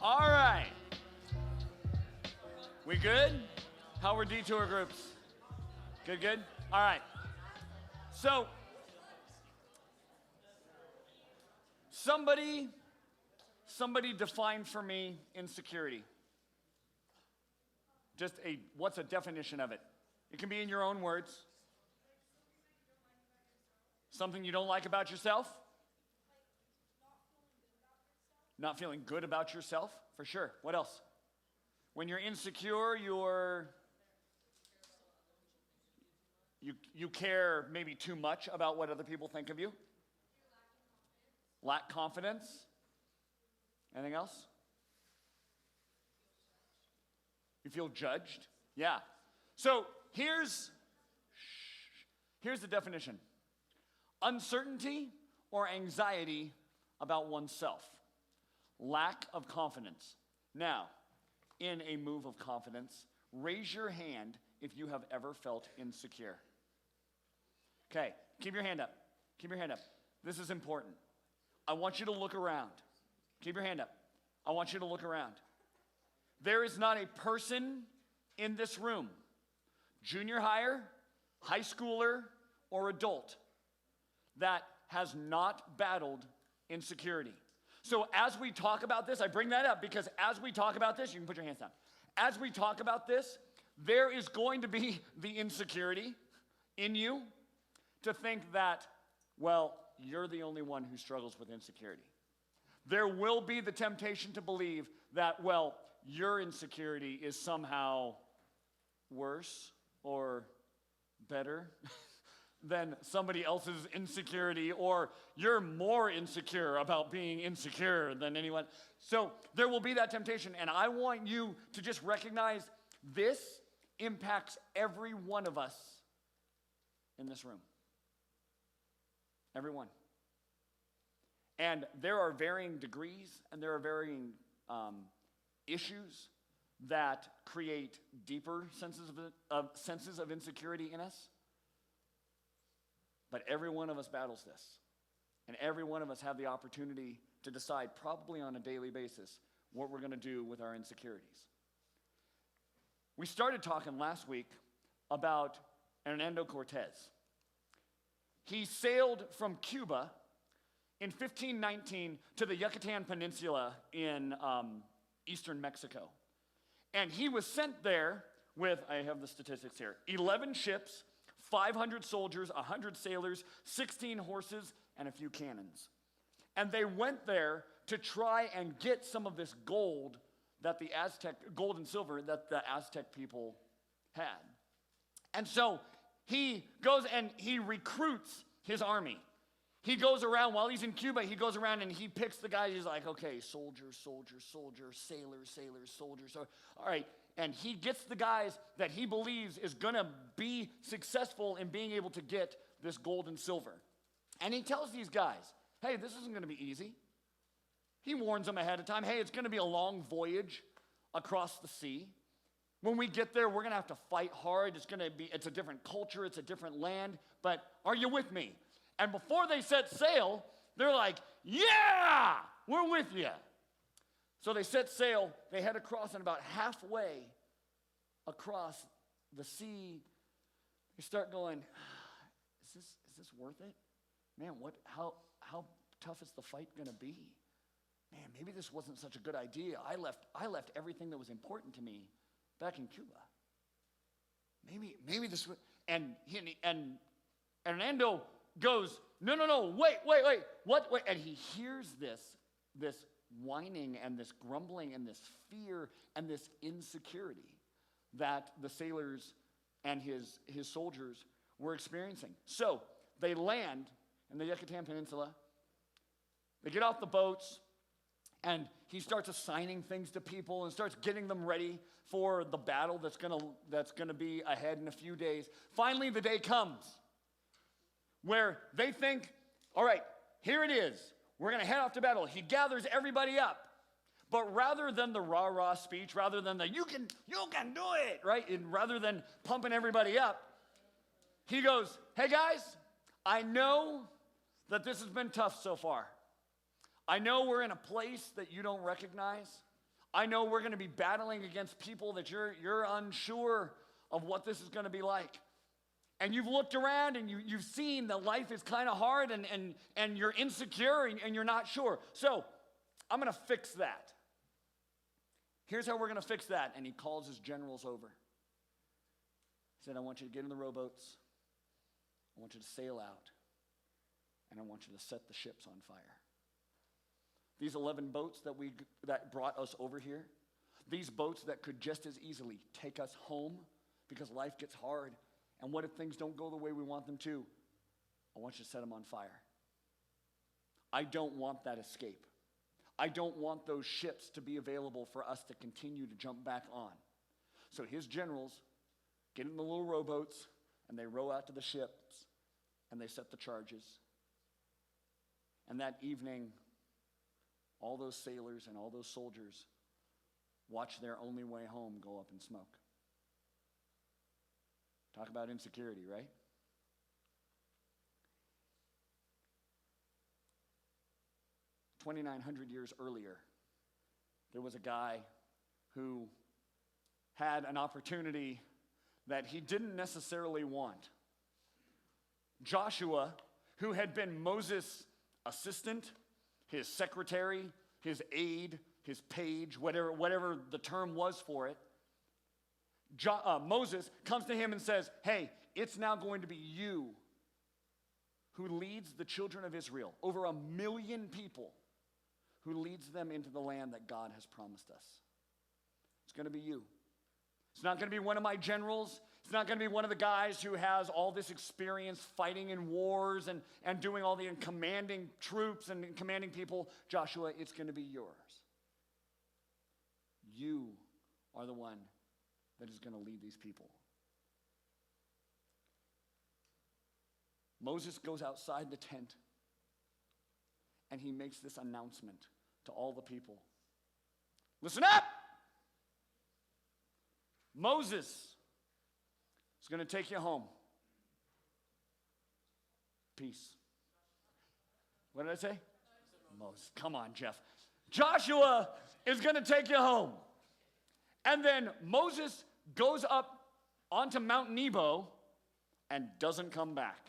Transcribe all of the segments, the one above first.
All right. We good? How were detour groups? Good, good? All right. So, somebody define for me insecurity. What's a definition of it? It can be in your own words. Something you don't like about yourself? Not feeling good about yourself, for sure. What else? When you're insecure, you care maybe too much about what other people think of you. Lack confidence. Anything else? You feel judged? Yeah. So here's the definition. Uncertainty or anxiety about oneself. Lack of confidence. Now, in a move of confidence, raise your hand if you have ever felt insecure. Okay, keep your hand up. Keep your hand up. This is important. I want you to look around. Keep your hand up. I want you to look around. There is not a person in this room, junior higher, high schooler, or adult, that has not battled insecurity. So as we talk about this, I bring that up because as we talk about this, you can put your hands down. As we talk about this, there is going to be the insecurity in you to think that, well, you're the only one who struggles with insecurity. There will be the temptation to believe that, well, your insecurity is somehow worse or better than somebody else's insecurity, or you're more insecure about being insecure than anyone. So there will be that temptation, and I want you to just recognize this impacts every one of us in this room. Everyone. And there are varying degrees, and there are varying issues that create deeper senses of insecurity in us. But every one of us battles this. And every one of us have the opportunity to decide, probably on a daily basis, what we're going to do with our insecurities. We started talking last week about Hernando Cortez. He sailed from Cuba in 1519 to the Yucatan Peninsula in eastern Mexico. And he was sent there with, I have the statistics here, 11 ships, 500 soldiers, 100 sailors, 16 horses, and a few cannons. And they went there to try and get some of this gold and silver that the Aztec people had. And so he goes and he recruits his army. He goes around, while he's in Cuba, he goes around and he picks the guys. He's like, okay, soldiers, soldiers, soldiers, sailors, sailors, soldiers. All right, and he gets the guys that he believes is going to be successful in being able to get this gold and silver. And he tells these guys, hey, this isn't going to be easy. He warns them ahead of time, hey, it's going to be a long voyage across the sea. When we get there, we're going to have to fight hard. It's a different culture, it's a different land, but are you with me? And before they set sail, they're like, yeah, we're with you. So they set sail, they head across, and about halfway across the sea, they start going, is this worth it? Man, how tough is the fight gonna be? Man, maybe this wasn't such a good idea. I left everything that was important to me back in Cuba. Maybe this would, and Hernando goes, no, wait, what? Wait. And he hears this whining and this grumbling and this fear and this insecurity that the sailors and his soldiers were experiencing. So they land in the Yucatan Peninsula. They get off the boats, and he starts assigning things to people and starts getting them ready for the battle that's gonna be ahead in a few days. Finally, the day comes where they think, all right, here it is. We're going to head off to battle. He gathers everybody up. But rather than the rah-rah speech, rather than the you can do it, right? And rather than pumping everybody up, he goes, hey guys, I know that this has been tough so far. I know we're in a place that you don't recognize. I know we're going to be battling against people that you're unsure of what this is going to be like. And you've looked around and you've seen that life is kind of hard and you're insecure and you're not sure. So I'm going to fix that. Here's how we're going to fix that. And he calls his generals over. He said, I want you to get in the rowboats. I want you to sail out. And I want you to set the ships on fire. These 11 boats that brought us over here, these boats that could just as easily take us home because life gets hard. And what if things don't go the way we want them to? I want you to set them on fire. I don't want that escape. I don't want those ships to be available for us to continue to jump back on. So his generals get in the little rowboats and they row out to the ships and they set the charges. And that evening, all those sailors and all those soldiers watch their only way home go up in smoke. Talk about insecurity, right? $2,900 years earlier, there was a guy who had an opportunity that he didn't necessarily want. Joshua, who had been Moses' assistant, his secretary, his aide, his page, whatever the term was for it, Moses comes to him and says, hey, it's now going to be you who leads the children of Israel, over 1 million people, who leads them into the land that God has promised us. It's going to be you. It's not going to be one of my generals. It's not going to be one of the guys who has all this experience fighting in wars and doing all the commanding troops and commanding people. Joshua, it's going to be yours. You are the one that is going to lead these people. Moses goes outside the tent and he makes this announcement to all the people. Listen up! Moses is going to take you home. Peace. What did I say? Moses. Come on, Jeff. Joshua is going to take you home. And then Moses goes up onto Mount Nebo and doesn't come back.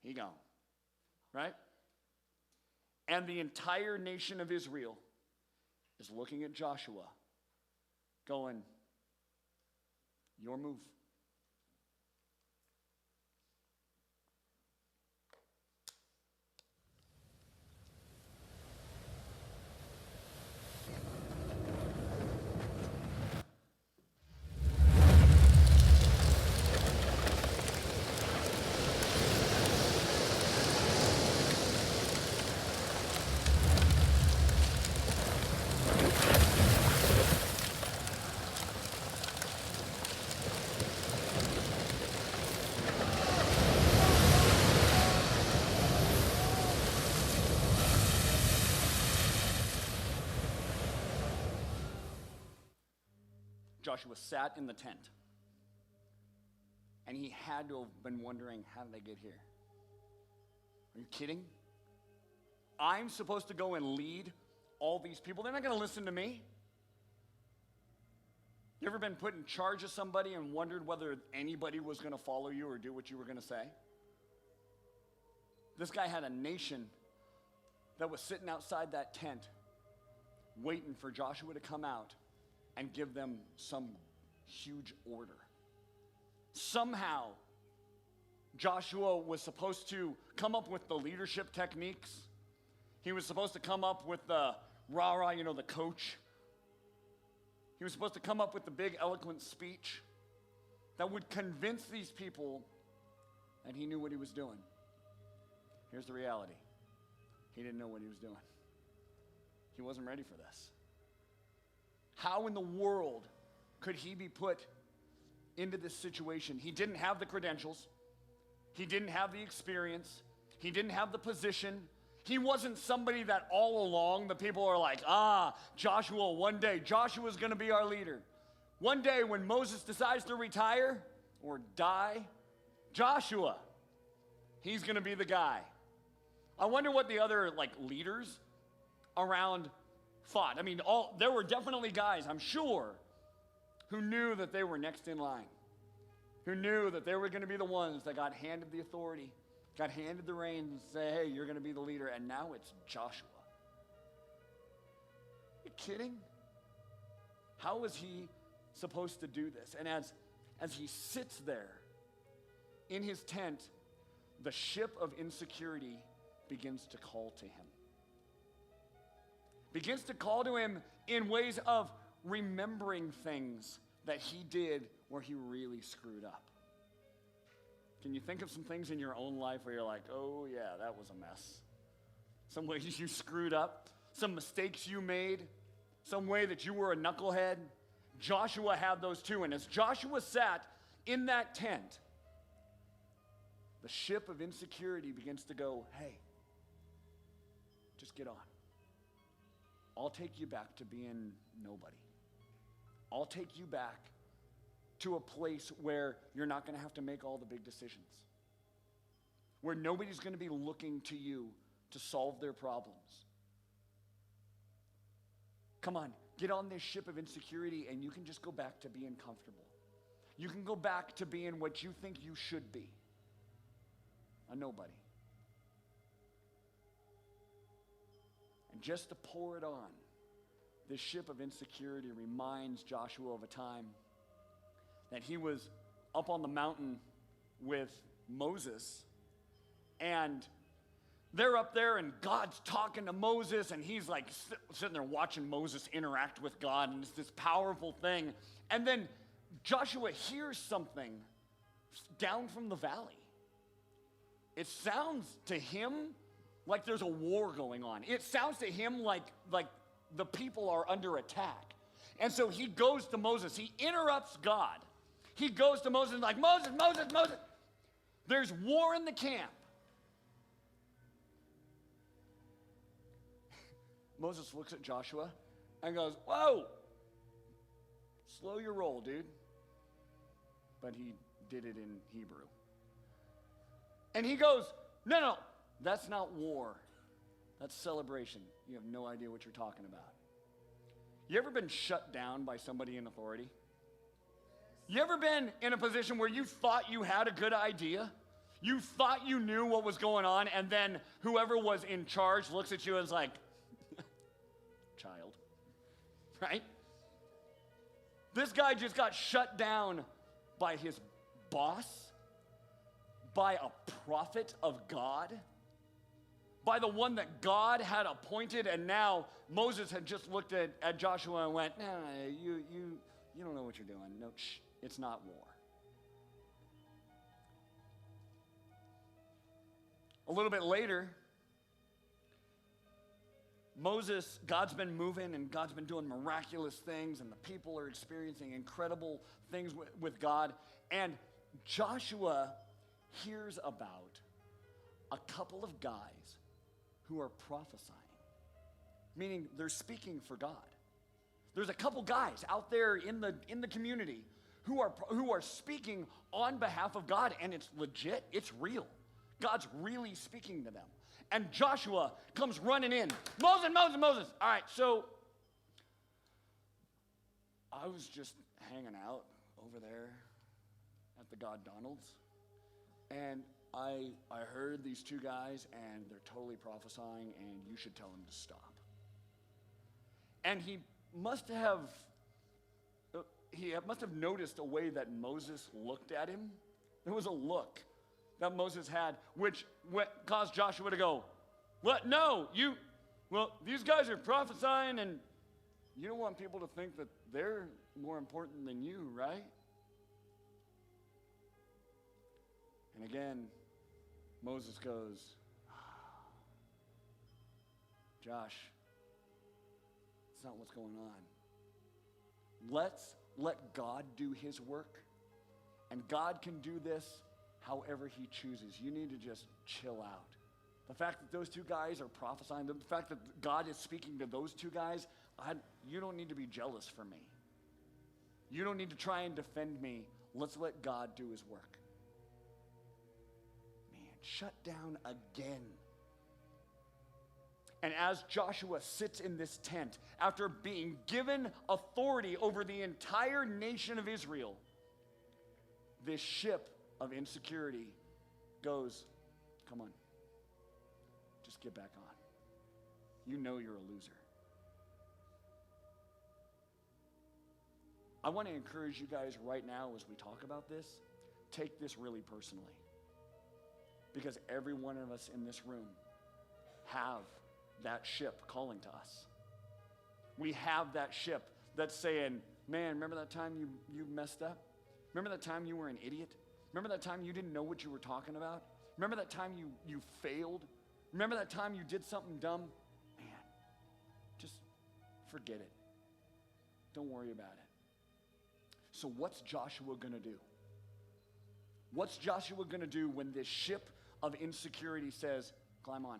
He gone. Right? And the entire nation of Israel is looking at Joshua going, your move. Joshua sat in the tent, and he had to have been wondering, how did I get here? Are you kidding? I'm supposed to go and lead all these people. They're not going to listen to me. You ever been put in charge of somebody and wondered whether anybody was going to follow you or do what you were going to say? This guy had a nation that was sitting outside that tent waiting for Joshua to come out and give them some huge order. Somehow, Joshua was supposed to come up with the leadership techniques. He was supposed to come up with the rah-rah, the coach. He was supposed to come up with the big eloquent speech that would convince these people that he knew what he was doing. Here's the reality. He didn't know what he was doing. He wasn't ready for this. How in the world could he be put into this situation? He didn't have the credentials. He didn't have the experience. He didn't have the position. He wasn't somebody that all along the people are like, Joshua, one day, Joshua's going to be our leader. One day when Moses decides to retire or die, Joshua, he's going to be the guy. I wonder what the other leaders around fought. I mean, there were definitely guys, I'm sure, who knew that they were next in line, who knew that they were going to be the ones that got handed the authority, got handed the reins and say, hey, you're going to be the leader. And now it's Joshua. Are you kidding? How is he supposed to do this? And as he sits there in his tent, the ship of insecurity begins to call to him. Begins to call to him in ways of remembering things that he did where he really screwed up. Can you think of some things in your own life where you're like, oh yeah, that was a mess? Some ways you screwed up, some mistakes you made, some way that you were a knucklehead. Joshua had those too. And as Joshua sat in that tent, the ship of insecurity begins to go, hey, just get on. I'll take you back to being nobody. I'll take you back to a place where you're not going to have to make all the big decisions, where nobody's going to be looking to you to solve their problems. Come on, get on this ship of insecurity and you can just go back to being comfortable. You can go back to being what you think you should be, a nobody. And just to pour it on, this ship of insecurity reminds Joshua of a time that he was up on the mountain with Moses, and they're up there and God's talking to Moses, and he's like sitting there watching Moses interact with God, and it's this powerful thing. And then Joshua hears something down from the valley. It sounds to him like there's a war going on. It sounds to him like the people are under attack. And so he goes to Moses. He interrupts God. He goes to Moses like, Moses, there's war in the camp. Moses looks at Joshua and goes, whoa, slow your roll, dude. But he did it in Hebrew. And he goes, no, that's not war. That's celebration. You have no idea what you're talking about. You ever been shut down by somebody in authority? You ever been in a position where you thought you had a good idea? You thought you knew what was going on, and then whoever was in charge looks at you and is like, child, right? This guy just got shut down by his boss, by a prophet of God, by the one that God had appointed, and now Moses had just looked at Joshua and went, no, you don't know what you're doing. No, it's not war. A little bit later, God's been moving and God's been doing miraculous things, and the people are experiencing incredible things with God. And Joshua hears about a couple of guys who are prophesying, meaning they're speaking for God. There's a couple guys out there in the community who are speaking on behalf of God, and it's legit, it's real. God's really speaking to them. And Joshua comes running in. Moses. All right, so I was just hanging out over there at the God Donald's, and I heard these two guys, and they're totally prophesying, and you should tell them to stop. And he must have noticed a way that Moses looked at him. There was a look that Moses had, which caused Joshua to go, "What? No, these guys are prophesying, and you don't want people to think that they're more important than you, right?" And again, Moses goes, "Josh, that's not what's going on. Let's let God do his work, and God can do this however he chooses. You need to just chill out. The fact that those two guys are prophesying, the fact that God is speaking to those two guys, you don't need to be jealous for me. You don't need to try and defend me. Let's let God do his work." Man, shut down again. And as Joshua sits in this tent, after being given authority over the entire nation of Israel, this ship of insecurity goes, come on, just get back on. You know you're a loser. I want to encourage you guys right now as we talk about this, take this really personally. Because every one of us in this room have that ship calling to us. We have that ship that's saying, man, remember that time you messed up? Remember that time you were an idiot? Remember that time you didn't know what you were talking about? Remember that time you failed? Remember that time you did something dumb? Man, just forget it. Don't worry about it. So what's Joshua going to do? What's Joshua going to do when this ship of insecurity says, climb on?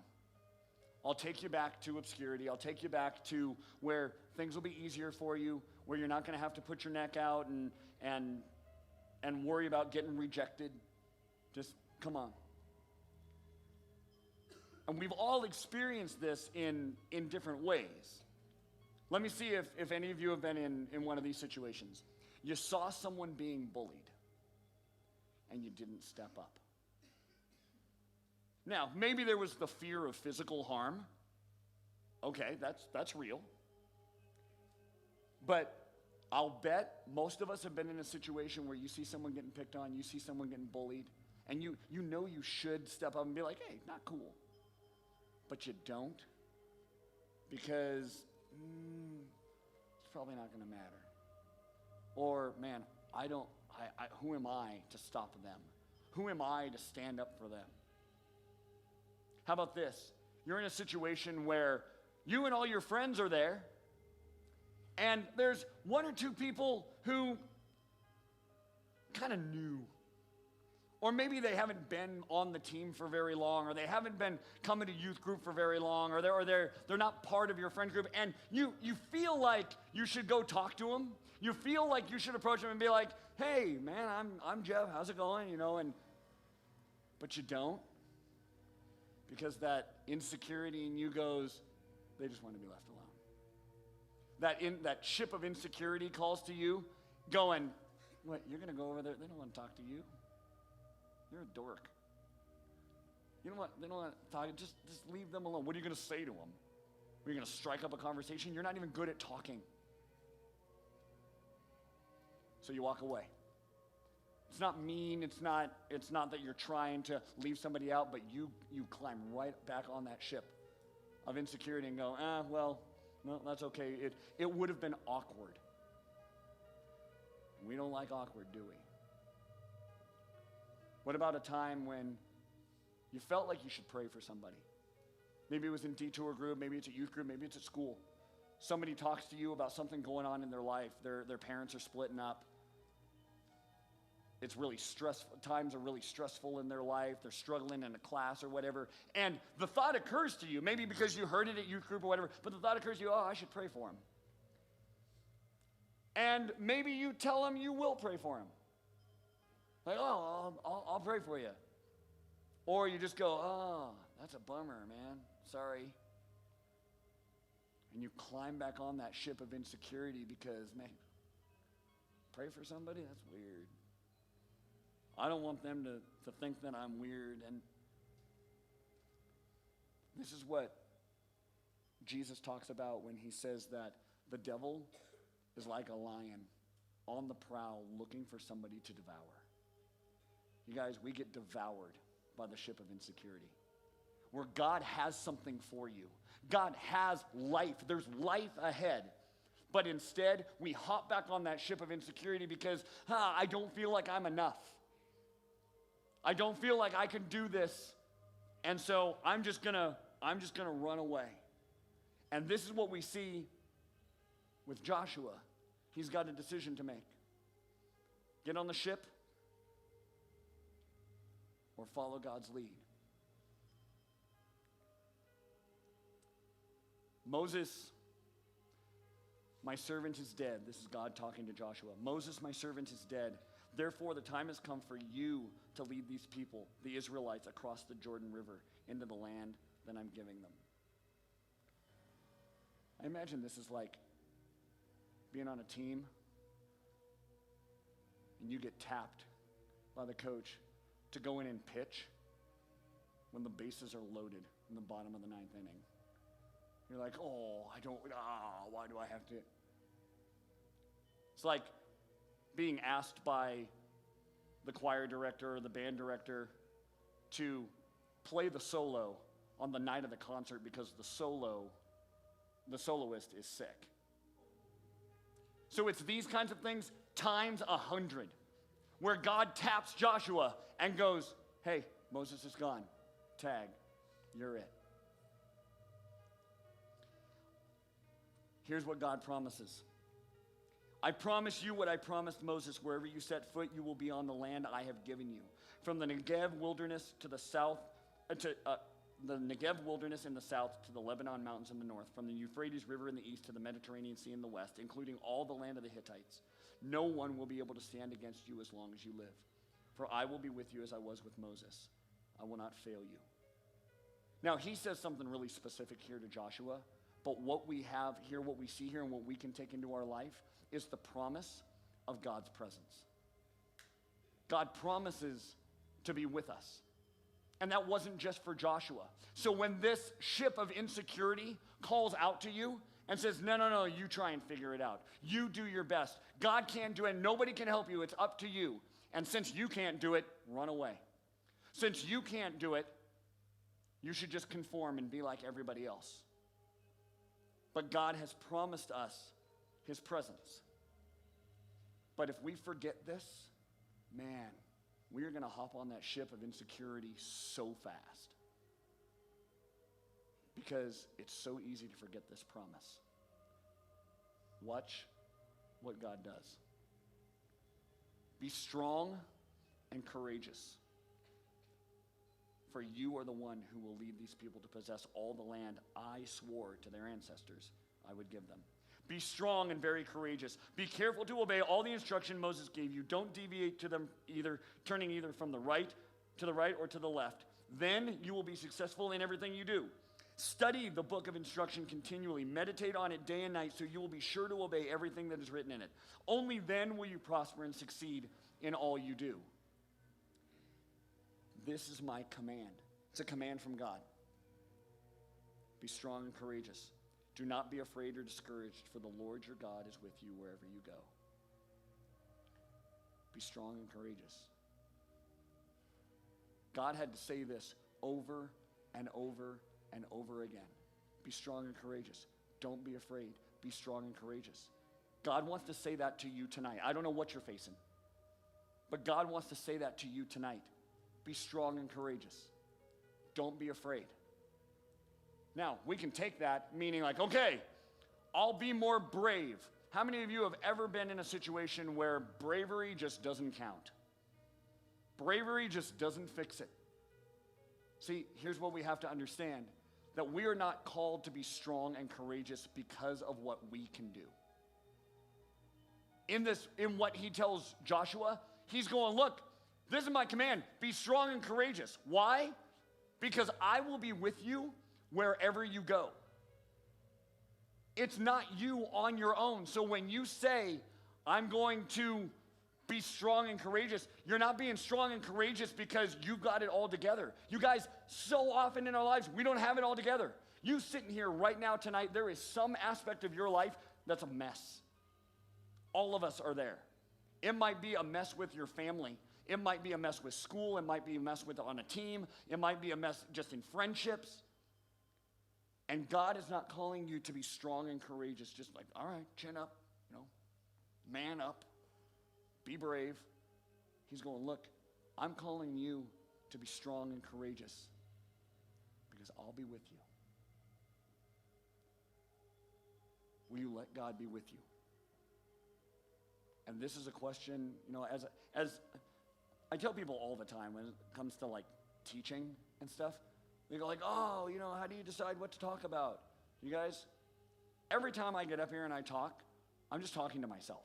I'll take you back to obscurity. I'll take you back to where things will be easier for you, where you're not going to have to put your neck out and worry about getting rejected. Just come on. And we've all experienced this in different ways. Let me see if any of you have been in one of these situations. You saw someone being bullied, and you didn't step up. Now, maybe there was the fear of physical harm. Okay, that's real. But I'll bet most of us have been in a situation where you see someone getting picked on, you see someone getting bullied, and you know you should step up and be like, hey, not cool. But you don't, because it's probably not going to matter. Or, man, who am I to stop them? Who am I to stand up for them? How about this? You're in a situation where you and all your friends are there, and there's one or two people who kind of new. Or maybe they haven't been on the team for very long, or they haven't been coming to youth group for very long, or they're not part of your friend group, and you feel like you should go talk to them. You feel like you should approach them and be like, hey, man, I'm Jeff, how's it going? But you don't. Because that insecurity in you goes, they just want to be left alone. That ship of insecurity calls to you, going, what, you're going to go over there? They don't want to talk to you. You're a dork. You know what? They don't want to talk. Just leave them alone. What are you going to say to them? Are you going to strike up a conversation? You're not even good at talking. So you walk away. It's not mean. It's not that you're trying to leave somebody out, but you climb right back on that ship of insecurity and go, well, no, that's okay. It would have been awkward. We don't like awkward, do we? What about a time when you felt like you should pray for somebody? Maybe it was in detour group, maybe it's a youth group, maybe it's at school. Somebody talks to you about something going on in their life. Their parents are splitting up. It's really stressful. Times are really stressful in their life. They're struggling in a class or whatever. And the thought occurs to you, maybe because you heard it at youth group or whatever, but the thought occurs to you, I should pray for him. And maybe you tell him you will pray for him. Like, I'll pray for you. Or you just go, that's a bummer, man. Sorry. And you climb back on that ship of insecurity because, man, pray for somebody? That's weird. I don't want them to think that I'm weird. And this is what Jesus talks about when he says that the devil is like a lion on the prowl looking for somebody to devour. You guys, we get devoured by the ship of insecurity. Where God has something for you. God has life. There's life ahead. But instead, we hop back on that ship of insecurity because, I don't feel like I'm enough. I don't feel like I can do this. And so I'm just gonna run away. And this is what we see with Joshua. He's got a decision to make. Get on the ship or follow God's lead. Moses, my servant is dead. This is God talking to Joshua. Moses, my servant is dead. Therefore, the time has come for you to lead these people, the Israelites, across the Jordan River into the land that I'm giving them. I imagine this is like being on a team and you get tapped by the coach to go in and pitch when the bases are loaded in the bottom of the ninth inning. You're like, why do I have to? It's like being asked by the choir director or the band director to play the solo on the night of the concert because the soloist is sick. So it's these kinds of things times 100, where God taps Joshua and goes, hey, Moses is gone. Tag, you're it. Here's what God promises. I promise you what I promised Moses. Wherever you set foot, you will be on the land I have given you. From the Negev wilderness to the south, the Negev wilderness in the south to the Lebanon mountains in the north, from the Euphrates River in the east to the Mediterranean Sea in the west, including all the land of the Hittites. No one will be able to stand against you as long as you live. For I will be with you as I was with Moses. I will not fail you. Now, he says something really specific here to Joshua, but what we have here, what we see here, and what we can take into our life is the promise of God's presence. God promises to be with us. And that wasn't just for Joshua. So when this ship of insecurity calls out to you and says, no, you try and figure it out. You do your best. God can't do it. Nobody can help you. It's up to you. And since you can't do it, run away. Since you can't do it, you should just conform and be like everybody else. But God has promised us his presence. But if we forget this, man, we are going to hop on that ship of insecurity so fast. Because it's so easy to forget this promise. Watch what God does. Be strong and courageous. For you are the one who will lead these people to possess all the land I swore to their ancestors I would give them. Be strong and very courageous. Be careful to obey all the instruction Moses gave you. Don't deviate to them turning either from the right or to the left. Then you will be successful in everything you do. Study the book of instruction continually. Meditate on it day and night so you will be sure to obey everything that is written in it. Only then will you prosper and succeed in all you do. This is my command. It's a command from God. Be strong and courageous. Do not be afraid or discouraged, for the Lord your God is with you wherever you go. Be strong and courageous. God had to say this over and over and over again. Be strong and courageous. Don't be afraid. Be strong and courageous. God wants to say that to you tonight. I don't know what you're facing, but God wants to say that to you tonight. Be strong and courageous. Don't be afraid. Now, we can take that meaning like, okay, I'll be more brave. How many of you have ever been in a situation where bravery just doesn't count? Bravery just doesn't fix it. See, here's what we have to understand, that we are not called to be strong and courageous because of what we can do. In what he tells Joshua, he's going, look, this is my command. Be strong and courageous. Why? Because I will be with you wherever you go. It's not you on your own. So when you say, I'm going to be strong and courageous, you're not being strong and courageous because you've got it all together. You guys, so often in our lives, we don't have it all together. You sitting here right now tonight, there is some aspect of your life that's a mess. All of us are there. It might be a mess with your family. It might be a mess with school. It might be a mess on a team. It might be a mess just in friendships. And God is not calling you to be strong and courageous, just like, all right, chin up, man up, be brave. He's going, look, I'm calling you to be strong and courageous because I'll be with you. Will you let God be with you? And this is a question, as I tell people all the time when it comes to like teaching and stuff, they go like, oh, how do you decide what to talk about? You guys, every time I get up here and I talk, I'm just talking to myself.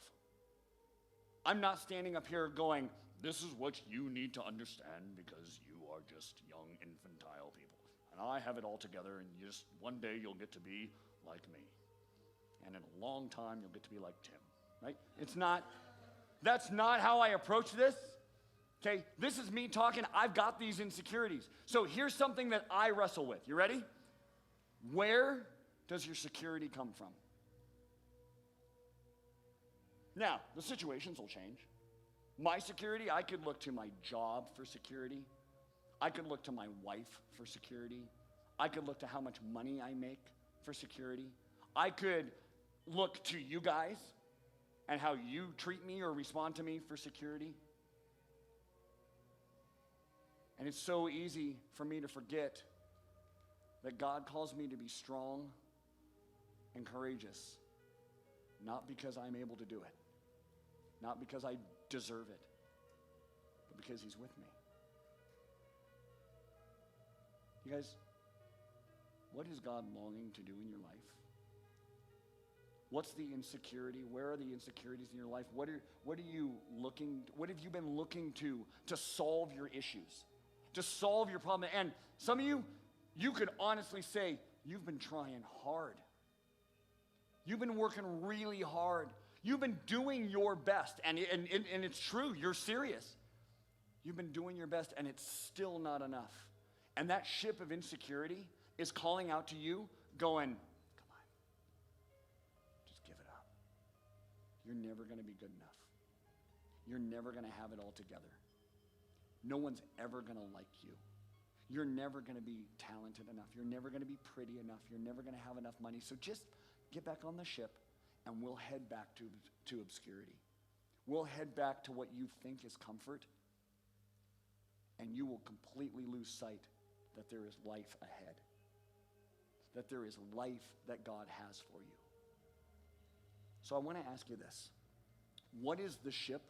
I'm not standing up here going, this is what you need to understand because you are just young infantile people. And I have it all together and one day you'll get to be like me. and in a long time you'll get to be like Tim, right? That's not how I approach this. Okay, this is me talking. I've got these insecurities. So here's something that I wrestle with. You ready? Where does your security come from? Now, the situations will change. My security, I could look to my job for security. I could look to my wife for security. I could look to how much money I make for security. I could look to you guys and how you treat me or respond to me for security. And it's so easy for me to forget that God calls me to be strong and courageous, not because I'm able to do it, not because I deserve it, but because He's with me. You guys, what is God longing to do in your life? What's the insecurity? Where are the insecurities in your life? What have you been looking to solve your issues, to solve your problem? And some of you could honestly say, you've been trying hard. You've been working really hard. You've been doing your best. And it's true, you're serious. You've been doing your best, and it's still not enough. And that ship of insecurity is calling out to you, going, come on, just give it up. You're never going to be good enough. You're never going to have it all together. No one's ever going to like you. You're never going to be talented enough. You're never going to be pretty enough. You're never going to have enough money. So just get back on the ship, and we'll head back to obscurity. We'll head back to what you think is comfort, and you will completely lose sight that there is life ahead, that there is life that God has for you. So I want to ask you this. What is the ship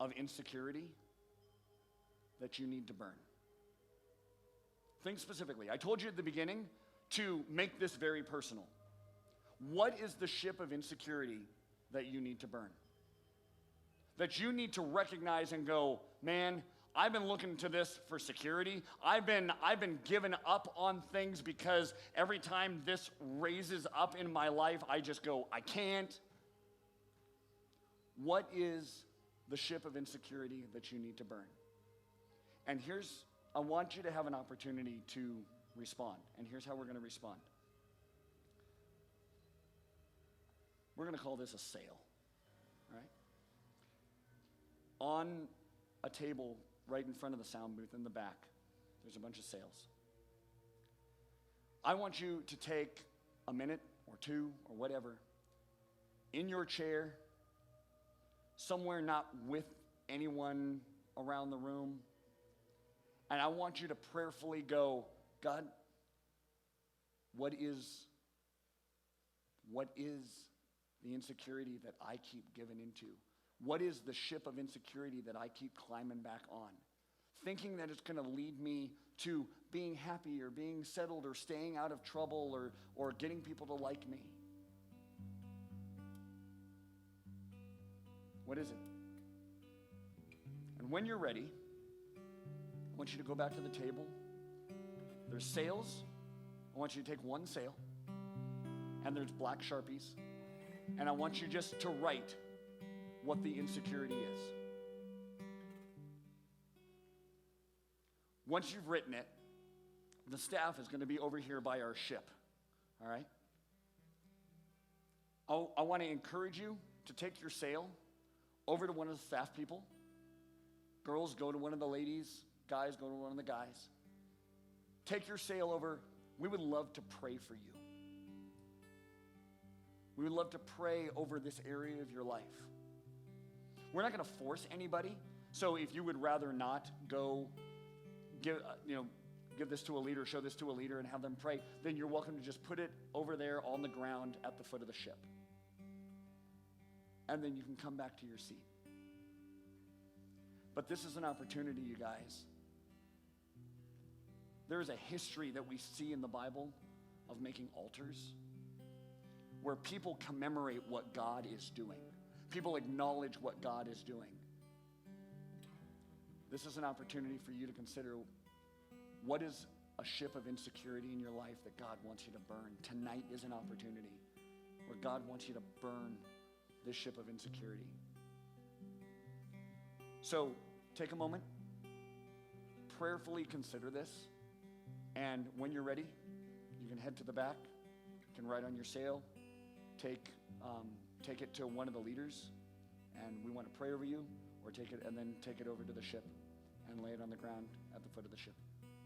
of insecurity that you need to burn? Think specifically. I told you at the beginning to make this very personal. What is the ship of insecurity that you need to burn? That you need to recognize and go, man, I've been looking to this for security. I've been giving up on things because every time this raises up in my life, I just go, I can't. What is the ship of insecurity that you need to burn? And I want you to have an opportunity to respond. And here's how we're going to respond. We're going to call this a sale, all right? On a table right in front of the sound booth in the back, there's a bunch of sales. I want you to take a minute or two or whatever in your chair, somewhere not with anyone around the room, and I want you to prayerfully go, God, what is the insecurity that I keep giving into? What is the ship of insecurity that I keep climbing back on? Thinking that it's going to lead me to being happy or being settled or staying out of trouble or getting people to like me. What is it? And when you're ready, I want you to go back to the table. There's sales. I want you to take one sale. And there's black Sharpies. And I want you just to write what the insecurity is. Once you've written it, the staff is going to be over here by our ship. All right? I want to encourage you to take your sale over to one of the staff people. Girls, go to one of the ladies. Guys, go to one of the guys. Take your sale over. We would love to pray for you. We would love to pray over this area of your life. We're not going to force anybody. So if you would rather not go give this to a leader, show this to a leader and have them pray, then you're welcome to just put it over there on the ground at the foot of the ship. And then you can come back to your seat. But this is an opportunity, you guys. There is a history that we see in the Bible of making altars where people commemorate what God is doing. People acknowledge what God is doing. This is an opportunity for you to consider what is a ship of insecurity in your life that God wants you to burn. Tonight is an opportunity. where God wants you to burn this ship of insecurity. So take a moment, prayerfully consider this, and when you're ready, you can head to the back, you can write on your sail, take it to one of the leaders, and we want to pray over you, or take it and then take it over to the ship and lay it on the ground at the foot of the ship.